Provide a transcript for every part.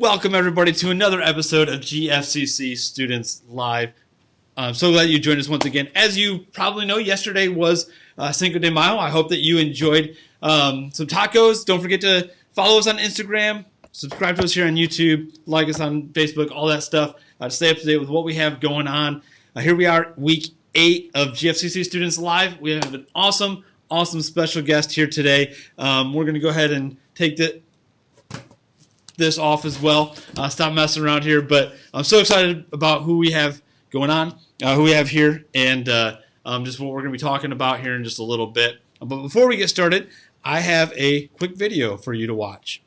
Welcome, everybody, to another episode of GFCC Students Live. I'm so glad you joined us once again. As you probably know, yesterday was Cinco de Mayo. I hope that you enjoyed some tacos. Don't forget to follow us on Instagram, subscribe to us here on YouTube, like us on Facebook, all that stuff. Stay up to date with what we have going on. Here we are, week 8 of GFCC Students Live. We have an awesome special guest here today. We're going to go ahead and take this off as well. Stop messing around here, but I'm so excited about who we have going on, who we have here, and just what we're going to be talking about here in just a little bit. But before we get started, I have a quick video for you to watch.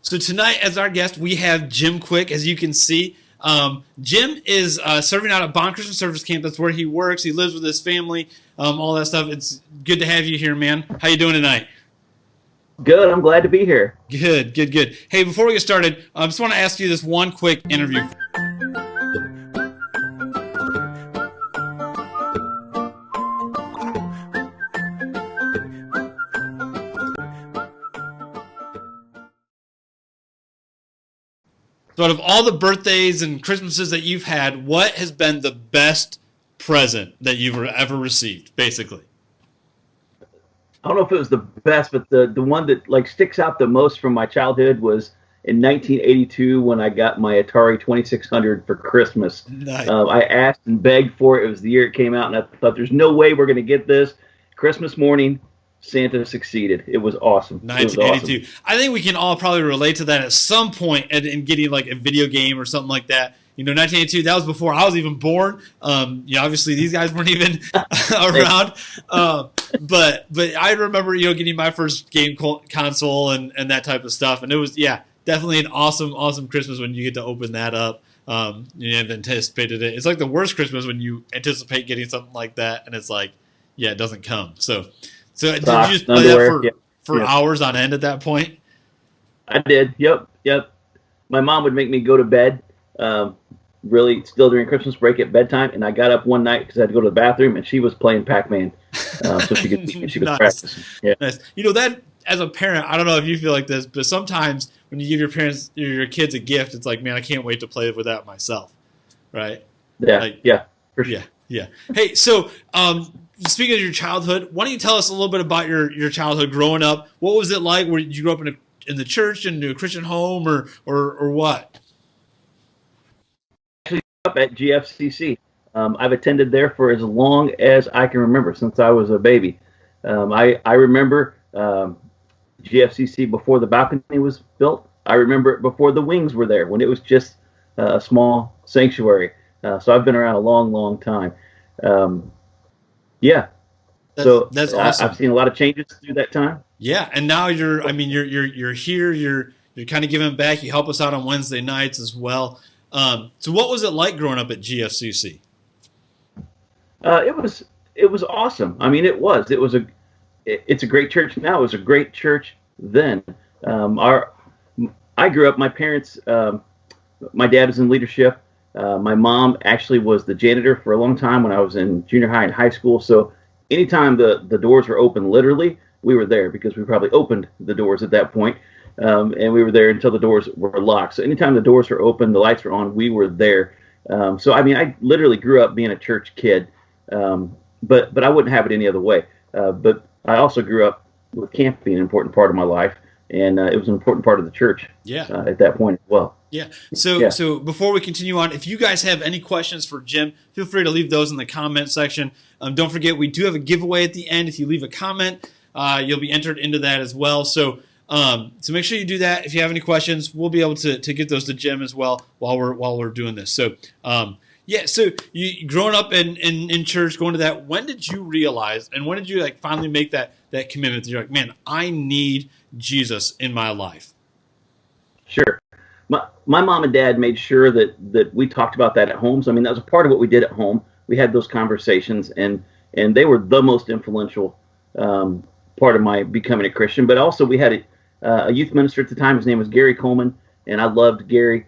So tonight, as our guest, we have Jim Quick. As you can see, Jim is serving out at Bond Christian Service Camp. That's where he works. He lives with his family, all that stuff. It's good to have you here, man. How you doing tonight? Good. I'm glad to be here. Good. Hey, before we get started, I just want to ask you this one quick interview. So out of all the birthdays and Christmases that you've had, what has been the best present that you've ever received, basically? I don't know if it was the best, but the one that sticks out the most from my childhood was in 1982 when I got my Atari 2600 for Christmas. Nice. I asked and begged for it. It was the year it came out, and I thought, there's no way we're going to get this. Christmas morning, Santa succeeded. It was awesome. 1982. Awesome. I think we can all probably relate to that at some point in getting like a video game or something like that. You know, 1982, that was before I was even born. Obviously these guys weren't even around. But I remember, getting my first game console and that type of stuff. And it was, definitely an awesome Christmas when you get to open that up. You have anticipated it. It's like the worst Christmas when you anticipate getting something like that and it's like, it doesn't come. So did you just play that for hours on end at that point? I did. Yep. My mom would make me go to bed, really still during Christmas break at bedtime, and I got up one night because I had to go to the bathroom, and she was playing Pac-Man, so she could see, and she was Nice. practicing. Yeah. Nice. That as a parent, I don't know if you feel like this, but sometimes when you give your kids a gift, it's like, man, I can't wait to play with that myself, right? Yeah, for sure. Yeah. Hey, so speaking of your childhood, why don't you tell us a little bit about your childhood growing up? What was it like? Did you grow up in the church, in a Christian home, or what? Actually, up at GFCC. I've attended there for as long as I can remember, since I was a baby. I remember GFCC before the balcony was built. I remember it before the wings were there, when it was just a small sanctuary. So I've been around a long time. That's awesome. I've seen a lot of changes through that time. Yeah, and now you're here. You're kind of giving back. You help us out on Wednesday nights as well. So what was it like growing up at GFCC? It was awesome. I mean, it was it's a great church now. It was a great church then. Our I grew up. My parents, my dad was in leadership. My mom actually was the janitor for a long time when I was in junior high and high school. So anytime the doors were open, literally, we were there because we probably opened the doors at that point. And we were there until the doors were locked. So anytime the doors were open, the lights were on, we were there. So I mean, I literally grew up being a church kid, but I wouldn't have it any other way. But I also grew up with camp being an important part of my life, and it was an important part of the church. At that point as well. Yeah. So before we continue on, if you guys have any questions for Jim, feel free to leave those in the comment section. Don't forget, we do have a giveaway at the end. If you leave a comment, you'll be entered into that as well. So make sure you do that. If you have any questions, we'll be able to get those to Jim as well while we're doing this. So so you growing up in church, going to that, when did you realize and when did you like finally make that commitment that you're like, man, I need Jesus in my life? Sure. My mom and dad made sure that we talked about that at home. So I mean, that was a part of what we did at home. We had those conversations, and they were the most influential part of my becoming a Christian. But also, we had a youth minister at the time. His name was Gary Coleman, and I loved Gary.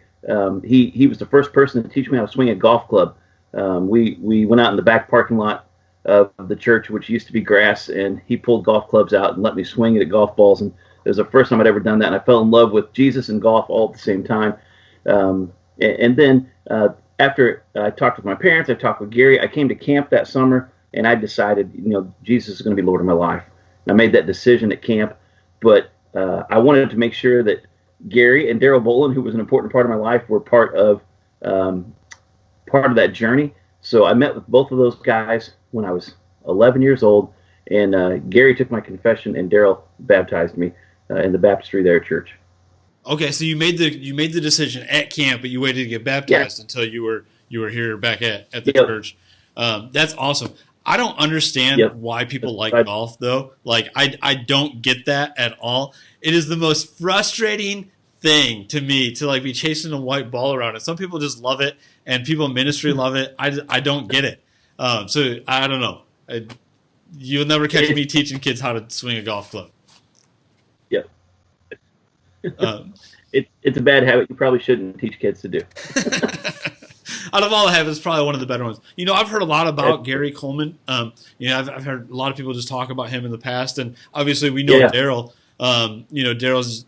He was the first person to teach me how to swing a golf club. We went out in the back parking lot of the church, which used to be grass, and he pulled golf clubs out and let me swing it at golf balls. And it was the first time I'd ever done that, and I fell in love with Jesus and golf all at the same time. And then after I talked with my parents, I talked with Gary, I came to camp that summer, and I decided, Jesus is going to be Lord of my life. And I made that decision at camp, but I wanted to make sure that Gary and Daryl Bolin, who was an important part of my life, were part of that journey. So I met with both of those guys when I was 11 years old, and Gary took my confession, and Daryl baptized me in the baptistry there at church. Okay, so you made the decision at camp, but you waited to get baptized until you were here back at the church. That's awesome. I don't understand why people like golf though. Like I don't get that at all. It is the most frustrating thing to me to like be chasing a white ball around it. Some people just love it, and people in ministry love it. I don't get it. So I don't know. You'll never catch me teaching kids how to swing a golf club. Yeah. It's a bad habit you probably shouldn't teach kids to do. Out of all the habits, probably one of the better ones. I've heard a lot about Gary Coleman. I've heard a lot of people just talk about him in the past, and obviously we know Daryl. Daryl's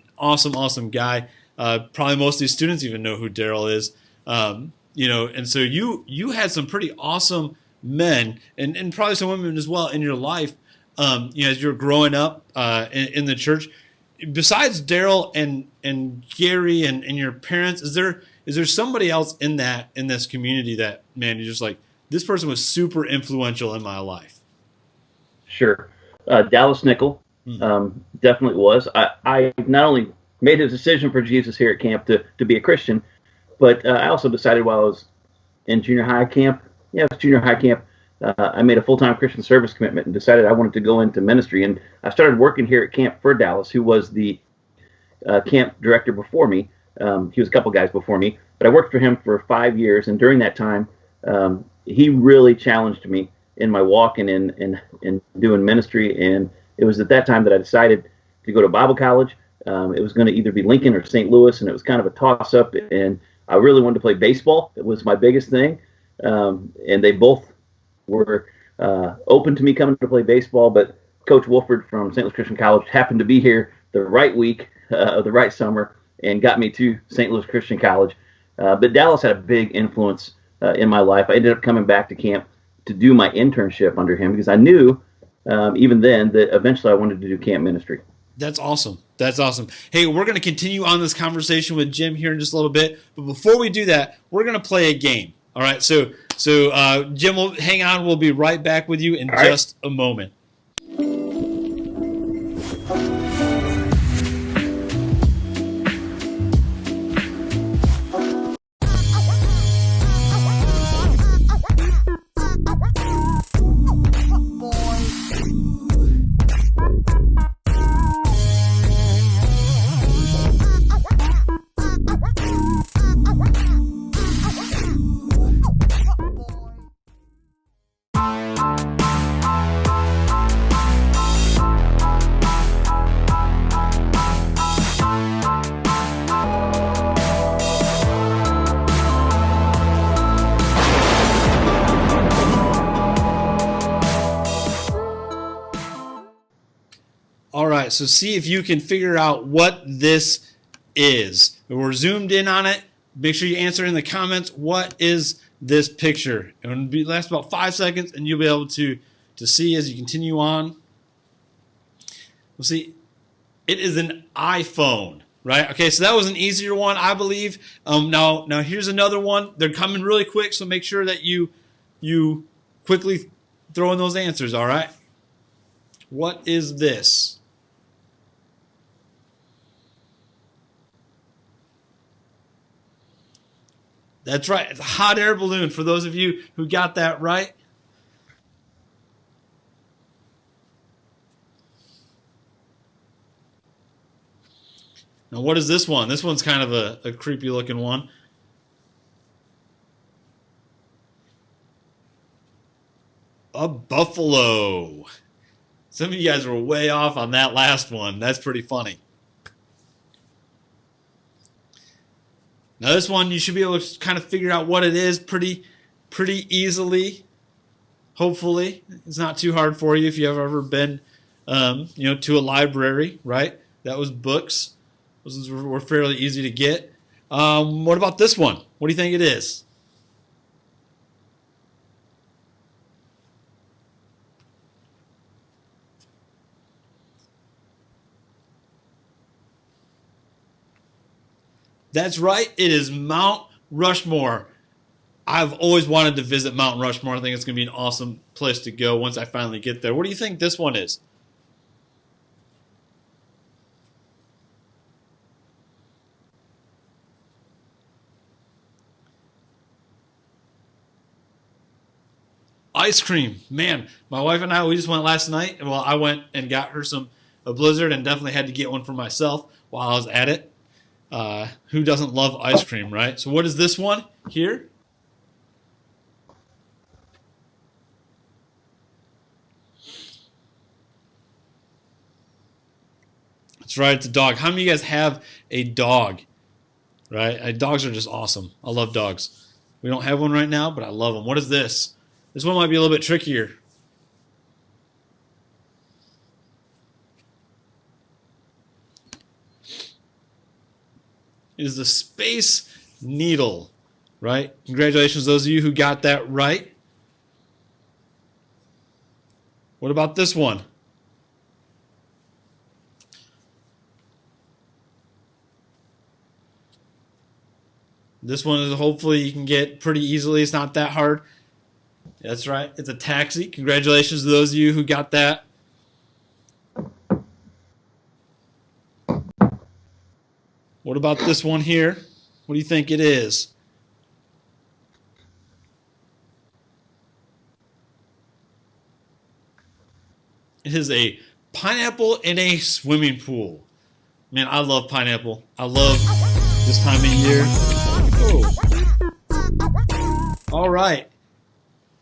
an awesome guy. Probably most of these students even know who Daryl is. And so you had some pretty awesome men and probably some women as well in your life. As you're growing up in the church. Besides Daryl and Gary and your parents, is there somebody else in this community that, man, you're just like, this person was super influential in my life? Sure. Dallas Nickel definitely was. I not only made a decision for Jesus here at camp to be a Christian, but I also decided while I was in junior high camp, I made a full-time Christian service commitment and decided I wanted to go into ministry. And I started working here at camp for Dallas, who was the camp director before me. He was a couple guys before me, but I worked for him for 5 years. And during that time, he really challenged me in my walk and in doing ministry. And it was at that time that I decided to go to Bible college. It was going to either be Lincoln or St. Louis, and it was kind of a toss-up. And I really wanted to play baseball. It was my biggest thing. And they both were open to me coming to play baseball, but Coach Wolford from St. Louis Christian College happened to be here the right week of the right summer and got me to St. Louis Christian College. But Dallas had a big influence in my life. I ended up coming back to camp to do my internship under him because I knew even then that eventually I wanted to do camp ministry. That's awesome. Hey, we're going to continue on this conversation with Jim here in just a little bit. But before we do that, we're going to play a game. All right, so Jim, will hang on. We'll be right back with you in just a moment. right, so see if you can figure out what this is. We're zoomed in on it. Make sure you answer in the comments, what is this picture? It will last about 5 seconds, and you'll be able to see as you continue on. We'll see, it is an iPhone, right? Okay, so that was an easier one, I believe. Now here's another one. They're coming really quick, so make sure that you quickly throw in those answers, all right? What is this? That's right. It's a hot air balloon for those of you who got that right. Now, what is this one? This one's kind of a creepy looking one. A buffalo. Some of you guys were way off on that last one. That's pretty funny. Now this one, you should be able to kind of figure out what it is pretty easily. Hopefully, it's not too hard for you if you've ever been, to a library, right? That was books. Those were fairly easy to get. What about this one? What do you think it is? That's right. It is Mount Rushmore. I've always wanted to visit Mount Rushmore. I think it's going to be an awesome place to go once I finally get there. What do you think this one is? Ice cream. Man, my wife and I, we just went last night. Well, I went and got her a Blizzard and definitely had to get one for myself while I was at it. Who doesn't love ice cream, right? So what is this one here? That's right, it's a dog. How many of you guys have a dog? Right? Dogs are just awesome. I love dogs. We don't have one right now, but I love them. What is this? This one might be a little bit trickier. It is the Space Needle, right? Congratulations, those of you who got that right. What about this one? This one is hopefully you can get pretty easily. It's not that hard. That's right. It's a taxi. Congratulations to those of you who got that. What about this one here? What do you think it is? It is a pineapple in a swimming pool. Man, I love pineapple. I love this time of year. Oh. All right.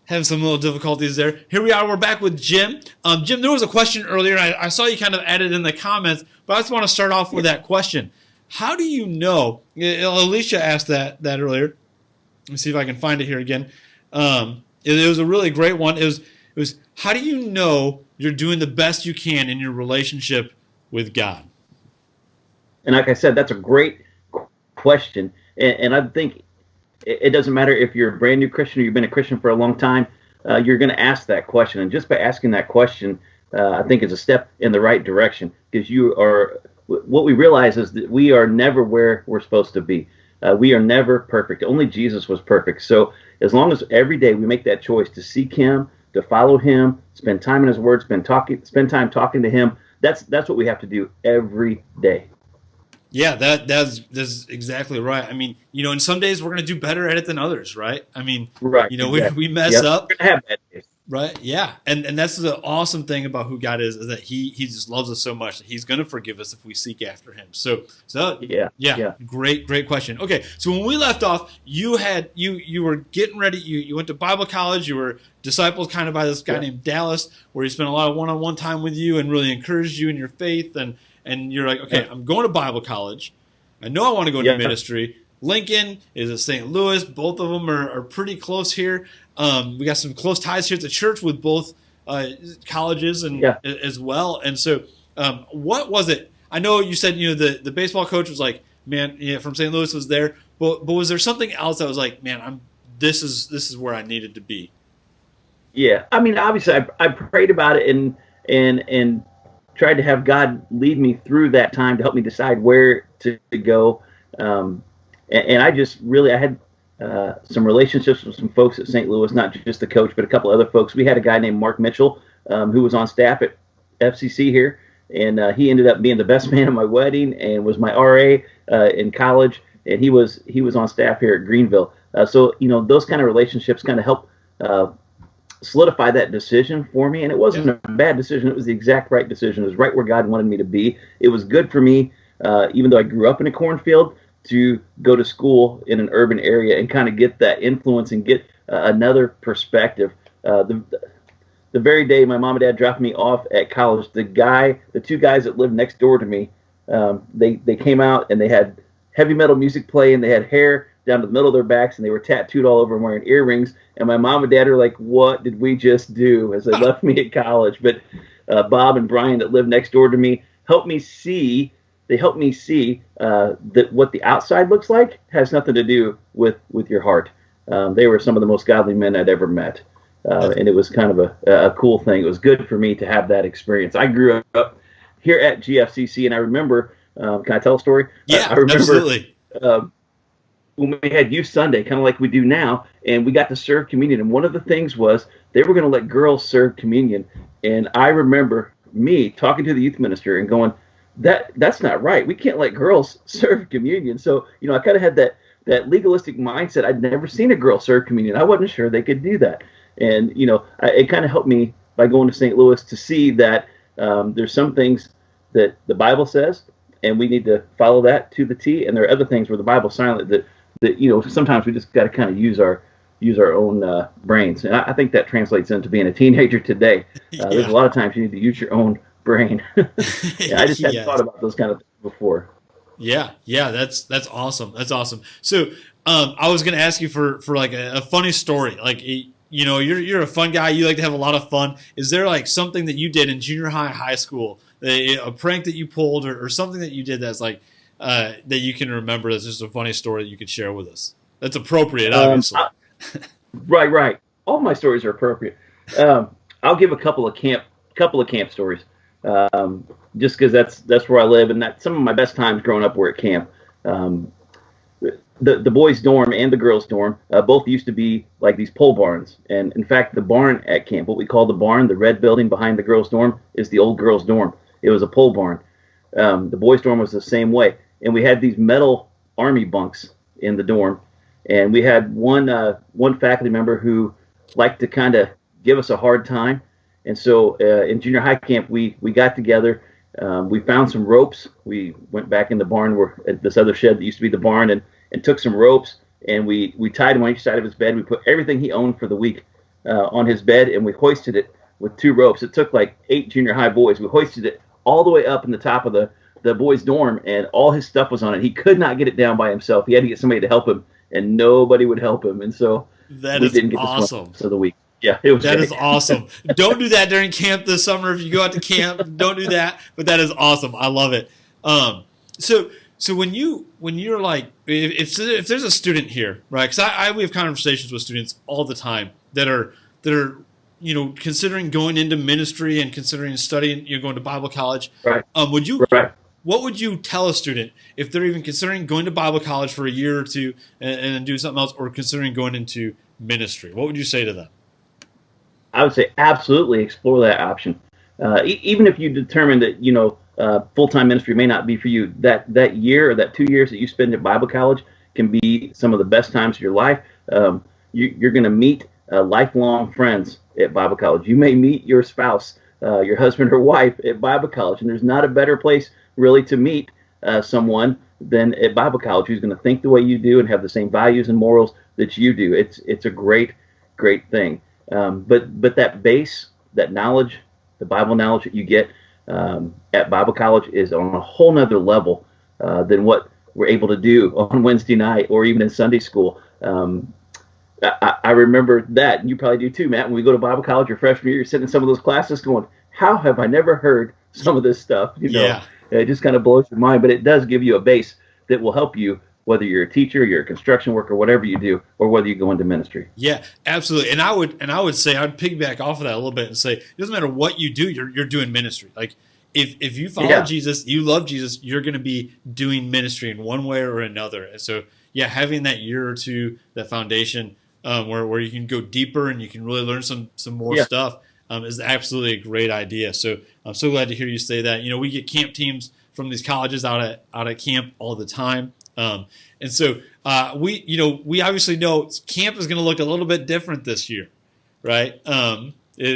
Having some little difficulties there. Here we are. We're back with Jim. Jim, there was a question earlier. I saw you kind of added in the comments, but I just want to start off with that question. How do you know? Alicia asked that earlier. Let me see if I can find it here again. It was a really great one. It was how do you know you're doing the best you can in your relationship with God? And like I said, that's a great question. And I think it doesn't matter if you're a brand new Christian or you've been a Christian for a long time. You're going to ask that question. And just by asking that question, I think is a step in the right direction, because what we realize is that we are never where we're supposed to be. We are never perfect. Only Jesus was perfect. So as long as every day we make that choice to seek him, to follow him, spend time in his word, spend time talking to him, that's what we have to do every day. Yeah, that's exactly right. I mean, and some days we're going to do better at it than others, right? I mean, right, exactly. we mess up. We're going to have bad days. Right, yeah. And that's the awesome thing about who God is that he just loves us so much that he's going to forgive us if we seek after him. So yeah. Great question. Okay, so when we left off, you were getting ready. You went to Bible college. You were discipled kind of by this guy named Dallas, where he spent a lot of one-on-one time with you and really encouraged you in your faith. And you're like, okay, I'm going to Bible college. I know I want to go into ministry. Lincoln is at St. Louis. Both of them are pretty close here. We got some close ties here at the church with both colleges and as well. And so What was it? I know you said the baseball coach was like, man, from St. Louis was there, but was there something else that was like, man, this is where I needed to be? Yeah, I mean, obviously, I prayed about it and tried to have God lead me through that time to help me decide where to go. And I just really, I had some relationships with some folks at St. Louis, not just the coach, but a couple other folks. We had a guy named Mark Mitchell who was on staff at FCC here, and he ended up being the best man at my wedding and was my RA in college, and he was on staff here at Greenville. So those kind of relationships kind of help solidify that decision for me, and it wasn't a bad decision. It was the exact right decision. It was right where God wanted me to be. It was good for me, even though I grew up in a cornfield, to go to school in an urban area and kind of get that influence and get another perspective. The very day my mom and dad dropped me off at college, the two guys that lived next door to me, they came out and they had heavy metal music playing. They had hair down to the middle of their backs, and they were tattooed all over and wearing earrings. And my mom and dad are like, "What did we just do?" as they left me at college. But Bob and Brian that lived next door to me helped me see. They helped me see that what the outside looks like has nothing to do with your heart. They were some of the most godly men I'd ever met. And it was kind of a cool thing. It was good for me to have that experience. I grew up here at GFCC, and I remember, can I tell a story? Yeah, I remember, absolutely. When we had Youth Sunday, kind of like we do now, and we got to serve communion. And one of the things was they were going to let girls serve communion. And I remember me talking to the youth minister and going, that's not right. We can't let girls serve communion. So, I kind of had that legalistic mindset. I'd never seen a girl serve communion. I wasn't sure they could do that. And, it kind of helped me by going to St. Louis to see that there's some things that the Bible says, and we need to follow that to the T. And there are other things where the Bible's silent that sometimes we just got to kind of use our own brains. And I think that translates into being a teenager today. There's a lot of times you need to use your own brain. I just hadn't thought about those kind of things before. Yeah, that's awesome. That's awesome. So I was going to ask you for like a funny story. Like, you're a fun guy. You like to have a lot of fun. Is there like something that you did in junior high school, a prank that you pulled, or something that you did that's like that you can remember that's just a funny story that you could share with us? That's appropriate, obviously. Right. All my stories are appropriate. I'll give a couple of camp stories, just because that's where I live, and that some of my best times growing up were at camp. The boys' dorm and the girls' dorm both used to be like these pole barns. And in fact, the barn at camp, what we call the barn, the red building behind the girls' dorm, is the old girls' dorm. It was a pole barn. The boys' dorm was the same way. And we had these metal army bunks in the dorm. And we had one faculty member who liked to kind of give us a hard time. And so in junior high camp, we got together. We found some ropes. We went back in the barn where at this other shed that used to be the barn, and took some ropes, and we tied him on each side of his bed. We put everything he owned for the week on his bed, and we hoisted it with 2 ropes. It took like 8 junior high boys. We hoisted it all the way up in the top of the boys' dorm, and all his stuff was on it. He could not get it down by himself. He had to get somebody to help him, and nobody would help him. And so we didn't get awesome. For the week. Yeah, it was that great. is awesome. Don't do that during camp this summer. If you go out to camp, don't do that. But that is awesome. I love it. So when you're like, if there's a student here, right? Because we have conversations with students all the time that are considering going into ministry and considering studying, going to Bible college. Right. Right. What would you tell a student if they're even considering going to Bible college for a year or two and do something else, or considering going into ministry? What would you say to them? I would say absolutely explore that option. Even if you determine that, full-time ministry may not be for you, that year or that 2 years that you spend at Bible college can be some of the best times of your life. You're going to meet lifelong friends at Bible college. You may meet your spouse, your husband or wife at Bible college, and there's not a better place really to meet someone than at Bible college who's going to think the way you do and have the same values and morals that you do. It's a great thing. But that base, that knowledge, the Bible knowledge that you get at Bible college is on a whole nother level than what we're able to do on Wednesday night or even in Sunday school. I remember that, and you probably do too, Matt. When we go to Bible college your freshman year, you're sitting in some of those classes going, how have I never heard some of this stuff. Yeah. It just kind of blows your mind, but it does give you a base that will help you, whether you're a teacher, you're a construction worker, whatever you do, or whether you go into ministry. Yeah, absolutely. And I would say I'd piggyback off of that a little bit and say it doesn't matter what you do, you're doing ministry. Like if you follow Jesus, you love Jesus, you're going to be doing ministry in one way or another. And so yeah, having that year or two, that foundation where you can go deeper and you can really learn some more stuff is absolutely a great idea. So I'm so glad to hear you say that. We get camp teams from these colleges out at camp all the time. And so we obviously know camp is going to look a little bit different this year, right? More than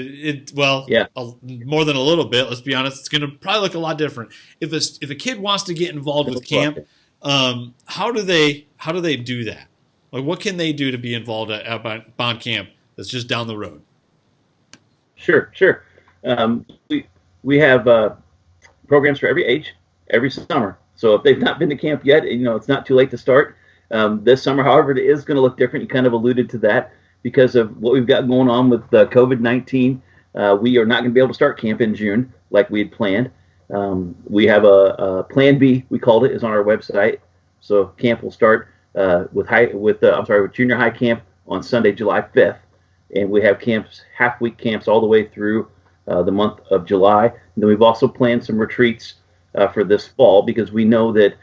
a little bit. Let's be honest, it's going to probably look a lot different. If a kid wants to get involved with camp, how do they do that? Like, what can they do to be involved at Bond Camp that's just down the road? Sure. We have programs for every age, every summer. So if they've not been to camp yet, it's not too late to start. This summer, however, it is going to look different. You kind of alluded to that because of what we've got going on with COVID-19. We are not going to be able to start camp in June like we had planned. We have a Plan B, we called it, is on our website. So camp will start with junior high camp on Sunday, July 5th, and we have camps, half-week camps, all the way through the month of July. And then we've also planned some retreats for this fall because we know that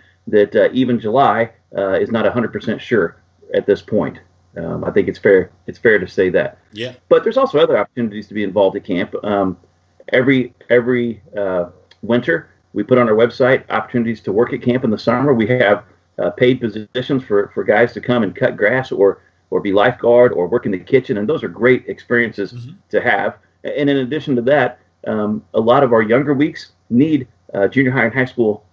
even July is not 100% sure at this point. I think it's fair to say that. Yeah. But there's also other opportunities to be involved at camp. Every winter, we put on our website opportunities to work at camp. In the summer, we have paid positions for guys to come and cut grass or be lifeguard or work in the kitchen, and those are great experiences to have. And in addition to that, a lot of our younger weeks need junior high and high school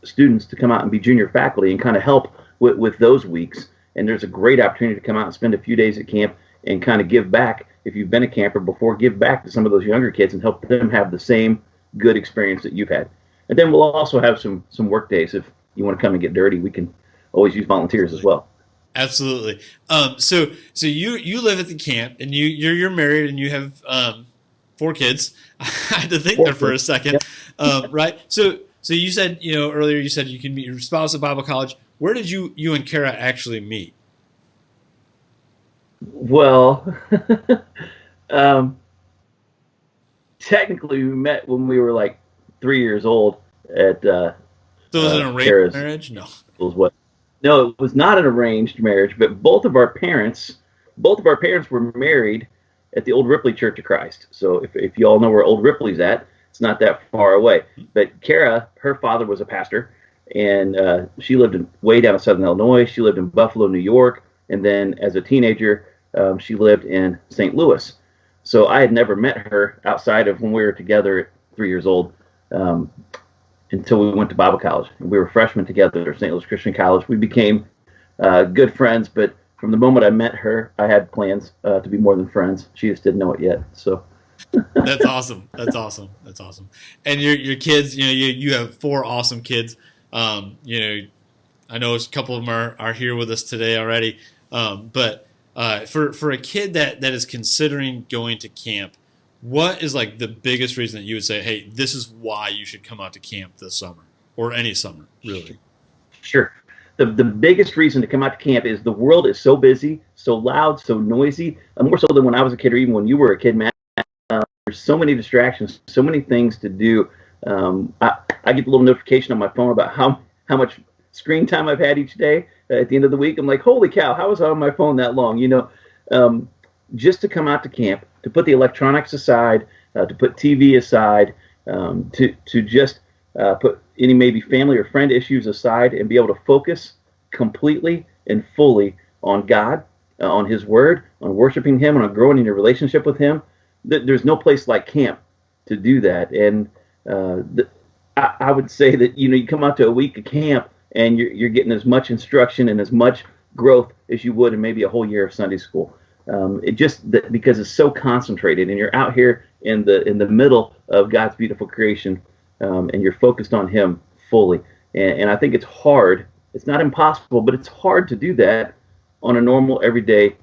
students to come out and be junior faculty and kind of help with those weeks. And there's a great opportunity to come out and spend a few days at camp and kind of give back. If you've been a camper before, give back to some of those younger kids and help them have the same good experience that you've had. And then we'll also have some work days. If you want to come and get dirty, we can always use volunteers as well. Absolutely. So you live at the camp and you're married and you have 4 kids. I had to think there for a second. Yep. Right. So you said, earlier you said you can meet your spouse at Bible college. Where did you and Kara actually meet? Well, technically we met when we were like 3 years old at So it was an arranged marriage? No. No, it was not an arranged marriage, but both of our parents were married at the Old Ripley Church of Christ. So if you all know where Old Ripley's at, it's not that far away. But Kara, her father was a pastor, and she lived way down in Southern Illinois. She lived in Buffalo, New York, and then as a teenager, she lived in St. Louis. So I had never met her outside of when we were together at 3 years old until we went to Bible college. We were freshmen together at St. Louis Christian College. We became good friends, but from the moment I met her, I had plans to be more than friends. She just didn't know it yet. So That's awesome. And your kids, you have 4 awesome kids. I know a couple of them are here with us today already. But for a kid that is considering going to camp, what is like the biggest reason that you would say, hey, this is why you should come out to camp this summer or any summer, really? Sure. The biggest reason to come out to camp is the world is so busy, so loud, so noisy, more so than when I was a kid or even when you were a kid, Matt. There's so many distractions, so many things to do. I get a little notification on my phone about how much screen time I've had each day. At the end of the week, I'm like, holy cow, how was I on my phone that long? Just to come out to camp, to put the electronics aside, to put TV aside, to just put any maybe family or friend issues aside and be able to focus completely and fully on God, on His Word, on worshiping Him, and on growing in your relationship with Him. There's no place like camp to do that. And I would say that you come out to a week of camp and you're getting as much instruction and as much growth as you would in maybe a whole year of Sunday school. Because it's so concentrated and you're out here in the middle of God's beautiful creation, and you're focused on Him fully. And I think it's hard. It's not impossible, but it's hard to do that on a normal everyday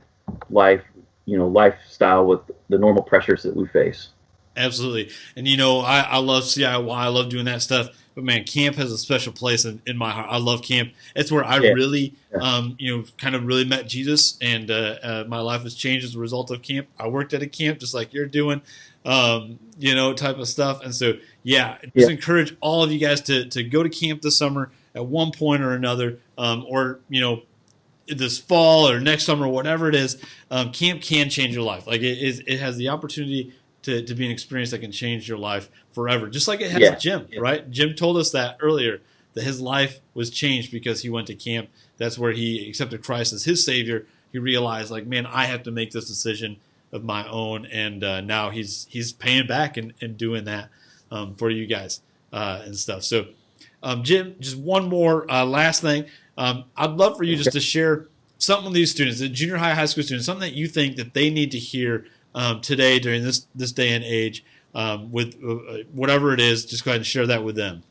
life, lifestyle with the normal pressures that we face. Absolutely. And you know, I love CIY. I love doing that stuff. But man, camp has a special place in my heart. I love camp. It's where I Yeah. really, Yeah. kind of really met Jesus, and my life has changed as a result of camp. I worked at a camp just like you're doing, type of stuff. And so, yeah, Yeah. just encourage all of you guys to go to camp this summer at one point or another, or this fall or next summer, whatever it is. Camp can change your life. Like it has the opportunity to be an experience that can change your life forever. Just like it has Yeah. Jim, Yeah. right? Jim told us that earlier, that his life was changed because he went to camp. That's where he accepted Christ as his Savior. He realized, like, man, I have to make this decision of my own, and now he's paying back and doing that for you guys and stuff. So, Jim, just one more last thing. I'd love for you just to share something with these students, the junior high school students, something that you think that they need to hear today during this day and age, with whatever it is. Just go ahead and share that with them.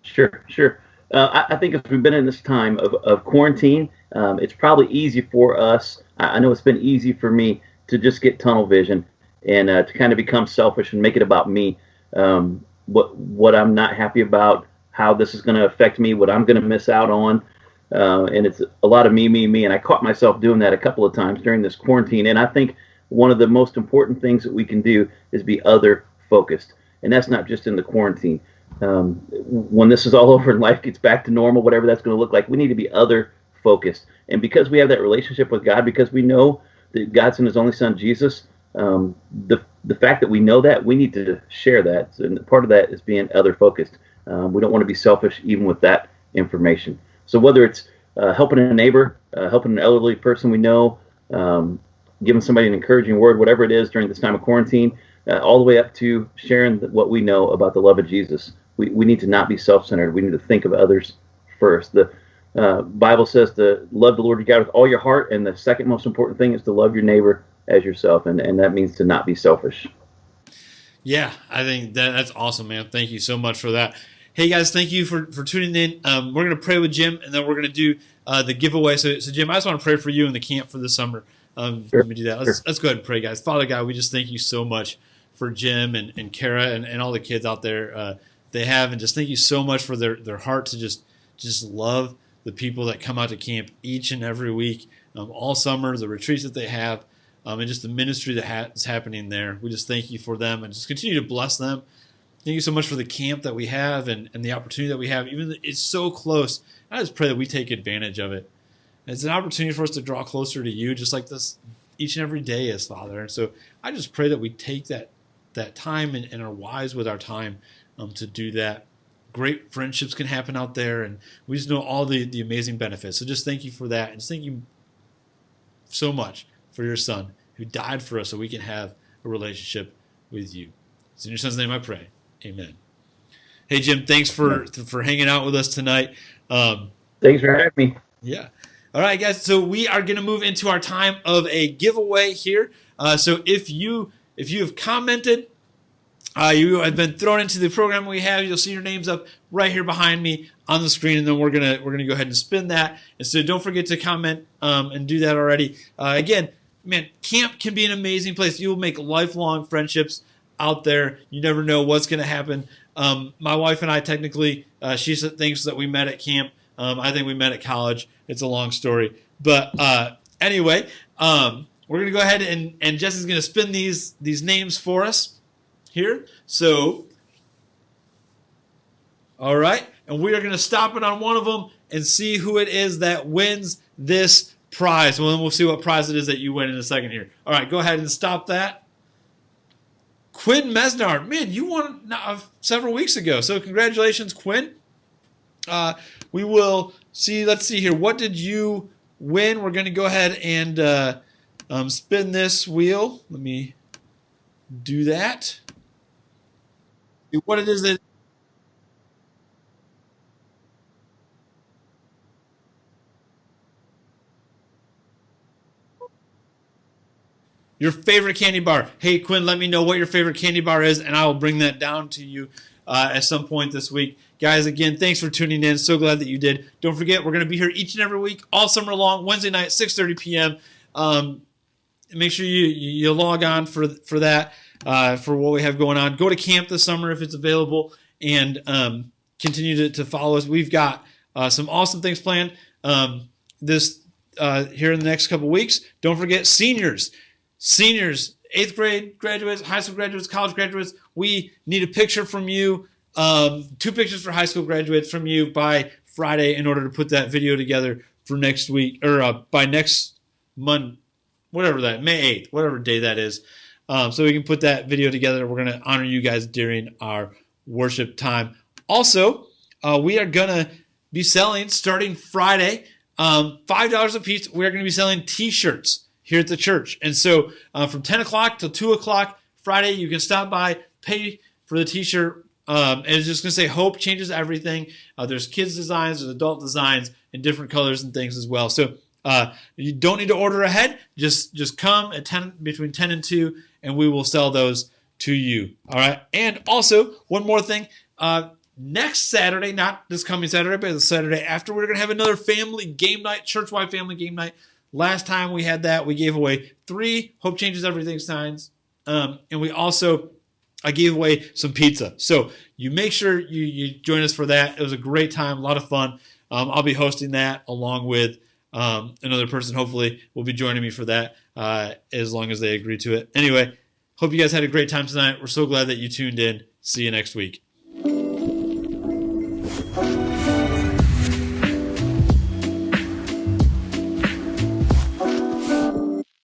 Sure, sure. I think as we've been in this time of quarantine, it's probably easy for us. I know it's been easy for me to just get tunnel vision and to kind of become selfish and make it about me. What I'm not happy about, how this is going to affect me, what I'm going to miss out on. And it's a lot of me. And I caught myself doing that a couple of times during this quarantine. And I think one of the most important things that we can do is be other focused. And that's not just in the quarantine. When this is all over and life gets back to normal, whatever that's going to look like, we need to be other focused. And because we have that relationship with God, because we know that God sent his only son, Jesus, the fact that we know that, we need to share that. And part of that is being other focused. We don't want to be selfish even with that information. So whether it's helping a neighbor, helping an elderly person we know, giving somebody an encouraging word, whatever it is during this time of quarantine, all the way up to sharing what we know about the love of Jesus. We need to not be self-centered. We need to think of others first. The Bible says to love the Lord your God with all your heart, and the second most important thing is to love your neighbor as yourself, and that means to not be selfish. Yeah, I think that's awesome, man. Thank you so much for that. Hey, guys, thank you for tuning in. We're going to pray with Jim, and then we're going to do the giveaway. So, Jim, I just want to pray for you in the camp for the summer. Sure. Let me do that. Let's go ahead and pray, guys. Father God, we just thank you so much for Jim and Kara and all the kids out there they have, and just thank you so much for their heart to just love the people that come out to camp each and every week, all summer, the retreats that they have, and just the ministry that is happening there. We just thank you for them, and just continue to bless them. Thank you so much for the camp that we have and the opportunity that we have. Even though it's so close, I just pray that we take advantage of it. And it's an opportunity for us to draw closer to you, just like this each and every day is, Father. And so I just pray that we take that time and are wise with our time to do that. Great friendships can happen out there, and we just know all the amazing benefits. So just thank you for that, and just thank you so much for your son who died for us so we can have a relationship with you. It's in your son's name I pray. Amen. Hey, Jim, thanks for hanging out with us tonight. Thanks for having me. Yeah. All right, guys. So we are going to move into our time of a giveaway here. So if you have commented, you have been thrown into the program we have. You'll see your names up right here behind me on the screen, and then we're gonna go ahead and spin that. And so don't forget to comment and do that already. Again, man, camp can be an amazing place. You'll make lifelong friendships out there. You never know what's going to happen. My wife and I technically, she thinks that we met at camp. I think we met at college. It's a long story. But anyway, we're going to go ahead and Jesse's going to spin these names for us here. So, all right. And we are going to stop it on one of them and see who it is that wins this prize. Well, then we'll see what prize it is that you win in a second here. All right, go ahead and stop that. Quinn Mesnard, man, you won several weeks ago. So congratulations, Quinn. We will see. Let's see here. What did you win? We're going to go ahead and spin this wheel. Let me do that. What it is that. Your favorite candy bar. Hey, Quinn, let me know what your favorite candy bar is, and I will bring that down to you at some point this week. Guys, again, thanks for tuning in. So glad that you did. Don't forget, we're going to be here each and every week, all summer long, Wednesday night, 6:30 p.m. Make sure you log on for that. for what we have going on. Go to camp this summer if it's available, and continue to follow us. We've got some awesome things planned here in the next couple weeks. Don't forget seniors, 8th grade graduates, high school graduates, college graduates. We need a picture from you, 2 pictures for high school graduates from you by Friday in order to put that video together for next week, or by next month, whatever that, May 8th, whatever day that is. So we can put that video together. We're going to honor you guys during our worship time. Also, we are going to be selling, starting Friday, $5 a piece. We are going to be selling T-shirts here at the church. And so from 10 o'clock till 2 o'clock Friday, you can stop by, pay for the T-shirt. And it's just going to say Hope Changes Everything. There's kids designs, there's adult designs in different colors and things as well. So you don't need to order ahead. Just come at between 10 and 2, and we will sell those to you. All right. And also, one more thing. Next Saturday, not this coming Saturday, but the Saturday after, we're going to have another family game night, church-wide family game night. Last time we had that, we gave away 3 Hope Changes Everything signs. And we also gave away some pizza. So you make sure you join us for that. It was a great time, a lot of fun. I'll be hosting that along with another person. Hopefully will be joining me for that as long as they agree to it. Anyway, hope you guys had a great time tonight. We're so glad that you tuned in. See you next week.